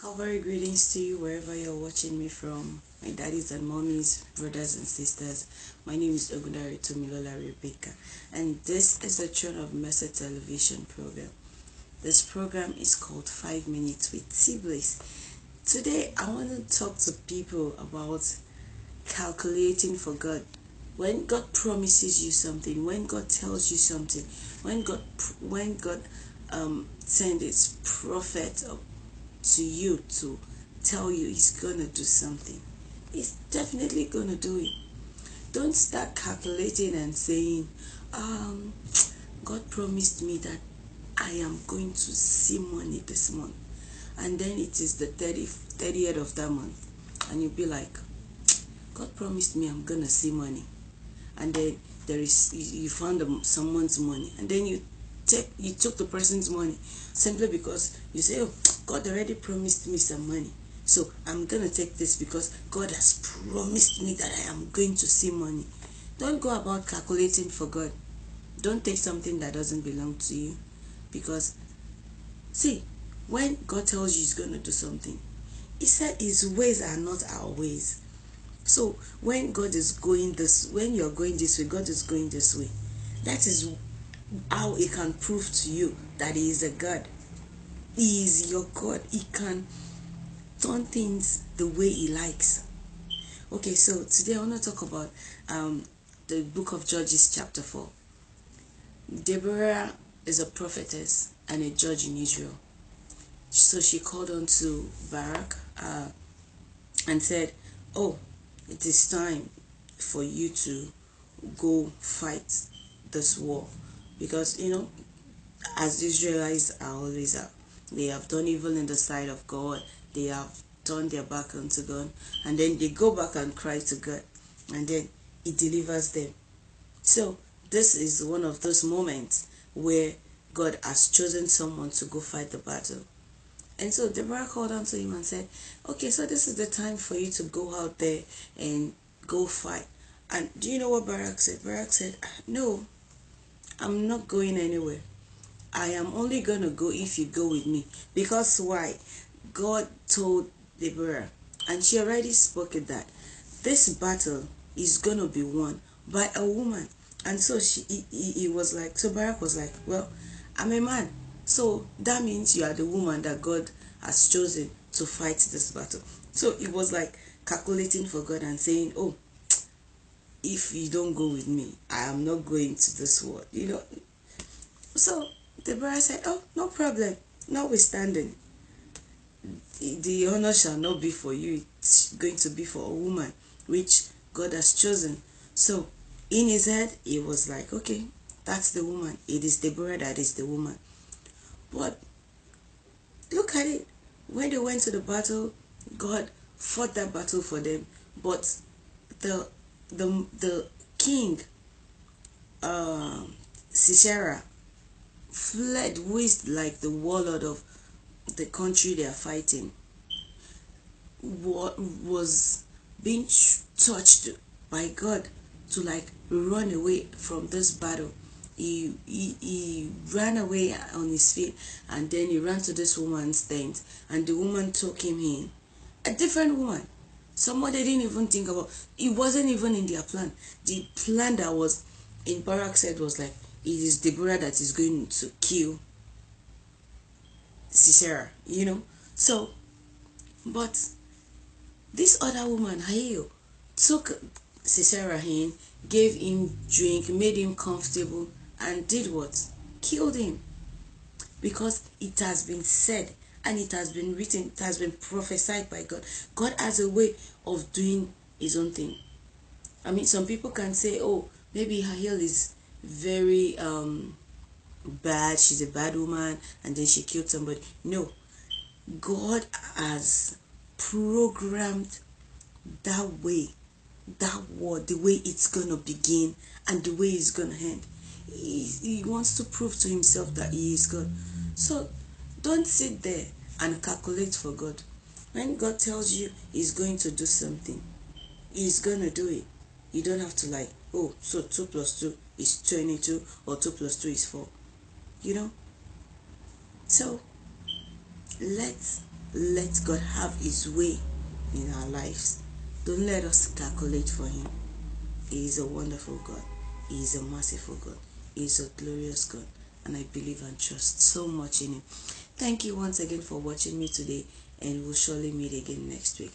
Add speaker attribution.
Speaker 1: Calvary greetings to you wherever you're watching me from, my daddies and mommies, brothers and sisters. My name is Ogundari Tomilola Rebecca, and this is the Throne of Mercy television program. This program is called 5 Minutes with BLISS. Today, I want to talk to people about calculating for God. When God promises you something, when God tells you something, when God sends His prophet to you to tell you He's gonna do something, He's definitely gonna do it. Don't start calculating and saying, God promised me that I am going to see money this month, and then it is the 30th of that month, and you'll be like, God promised me I'm gonna see money, and then you found someone's money, and then you took the person's money simply because you say, oh, God already promised me some money, so I'm gonna take this because God has promised me that I am going to see money. Don't go about calculating for God. Don't take something that doesn't belong to you, because see, when God tells you He's gonna do something, He said His ways are not our ways. So when God is going this, when you're going this way, God is going this way. That is how He can prove to you that He is a God. He is your God. He can turn things the way He likes. Okay, so today I want to talk about the book of Judges chapter 4. Deborah is a prophetess and a judge in Israel. So she called on to Barak and said, oh, it is time for you to go fight this war, because as Israelites are always are, they have done evil in the sight of God. They have turned their back unto God, and then they go back and cry to God, and then He delivers them. So this is one of those moments where God has chosen someone to go fight the battle. And so Deborah called unto him and said, okay, so this is the time for you to go out there and go fight. And do you know what Barak said? Barak said, no, I'm not going anywhere. I am only going to go if you go with me. Because why? God told Deborah, and she already spoke it, that this battle is going to be won by a woman. And so he was like, so Barak was like, well, I'm a man, so that means you are the woman that God has chosen to fight this battle. So it was like calculating for God and saying, oh, if you don't go with me, I am not going to this war, So Deborah said, oh, no problem. Notwithstanding, the honor shall not be for you, it's going to be for a woman which God has chosen. So in his head, he was like, okay, that's the woman. It is Deborah that is the woman. But look at it. When they went to the battle, God fought that battle for them. But the king, Sisera, fled, who is like the warlord of the country they are fighting, was being touched by God to like run away from this battle. He ran away on his feet, and then he ran to this woman's tent, and the woman took him in. A different woman, someone they didn't even think about. It wasn't even in their plan. The plan that was in Barak's head was like, it is Deborah that is going to kill Sisera, So, but this other woman, Hayo, took Sisera in, gave him drink, made him comfortable, and did what? Killed him. Because it has been said, and it has been written, it has been prophesied by God. God has a way of doing His own thing. I mean, some people can say, oh, maybe Hahil is very bad, she's a bad woman, and then she killed somebody. No, God has programmed that way, that war, the way it's gonna begin and the way it's gonna end. He wants to prove to himself that He is God. So don't sit there and calculate for God. When God tells you He's going to do something, He's gonna do it. You don't have to like, oh, so 2 plus 2 is 22, or 2 plus 2 is 4. So let's Let God have his way in our lives. Don't let us calculate for him. He is a wonderful God. He is a merciful God. He is a glorious God. And I believe and trust so much in him. Thank you once again for watching me today, and we'll surely meet again next week.